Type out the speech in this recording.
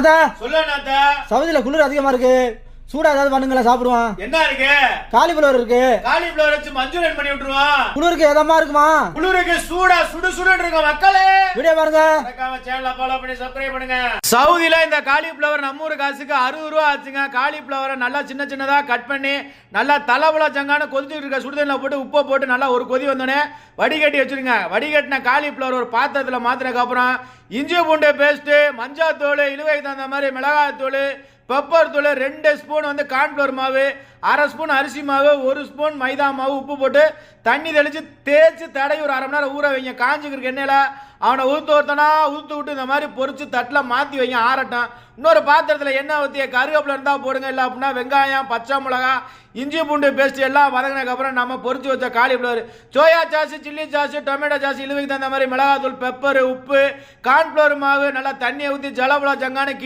அண்ணாத்த சொல்லு அண்ணாத்த. சவுதியில குளிர் அதிகமா இருக்கு, சூடா ஏதாவது பண்ணுங்களா சாப்பிடுவான். என்ன இருக்கு? காலிஃபிளவர் இருக்கு. காலிஃபிளவர் வச்சு மஞ்சூரியன் பண்ணி விட்டுருவான். குளிருக்கு எதமா இருக்குமா? குளிருக்கு சூடா சுடு சுடுன்னு இருக்கும் மக்களே. வீடியோ பாருங்க. மறக்காம சேனலை ஃபாலோ பண்ணி சப்ஸ்கிரைப் பண்ணுங்க. சவுதியில இந்த காலிஃபிளவர் நம்ம ஊர் காசுக்கு 60 ரூபா ஆச்சுங்க. காலிஃபிளவரை நல்லா சின்ன சின்னதா கட் பண்ணி நல்லா தலைவலா சங்கான கொதிச்சுட்டு இருக்க சுடுதண்ணில் போட்டு உப்பை போட்டு நல்லா ஒரு கொதி வந்தோடனே வடிகட்டி வச்சிருங்க. வடிகட்டின காலிஃபிளவர் ஒரு பாத்திரத்தில் மாத்தினதுக்கு அப்புறம் இஞ்சி பூண்டு பேஸ்ட், மஞ்சாத்தூள், இழுவைக்கு தகுந்த மாதிரி மிளகாத்தூள், பெப்பர் தூள், 2 ஸ்பூன் வந்து கார்ன்ஃப்ளவர் மாவு, 1/2 ஸ்பூன் அரிசி மாவு, 1 ஸ்பூன் மைதா மாவு, உப்பு போட்டு தண்ணி தெளித்து தேய்ச்சி தடவி ஒரு 1/2 மணி நேரம் ஊற வைங்க. காஞ்சிக்கிற எண்ணெயில் அவனை ஒருத்தனா ஊற்று விட்டு இந்த மாதிரி பொரிச்சு தட்டில் மாற்றி வைங்க, ஆறட்டும். இன்னொரு பாத்திரத்தில் எண்ணெய் ஊற்றிய கருவேப்பிலை இருந்தால் போடுங்க. இல்லை அப்படின்னா வெங்காயம், பச்சை மிளகா, இஞ்சி பூண்டு பேஸ்ட் எல்லாம் வதங்கினதுக்கப்புறம் நம்ம பொரிச்சு வச்ச cauliflower, soya sauce, chilli sauce, tomato sauce, இழுவைக்கு தகுந்த மாதிரி மிளகாத்தூள், பெப்பர், உப்பு, கார்ன்ஃப்ளவர் மாவு நல்லா தண்ணியை ஊற்றி ஜலபலா ஜங்கான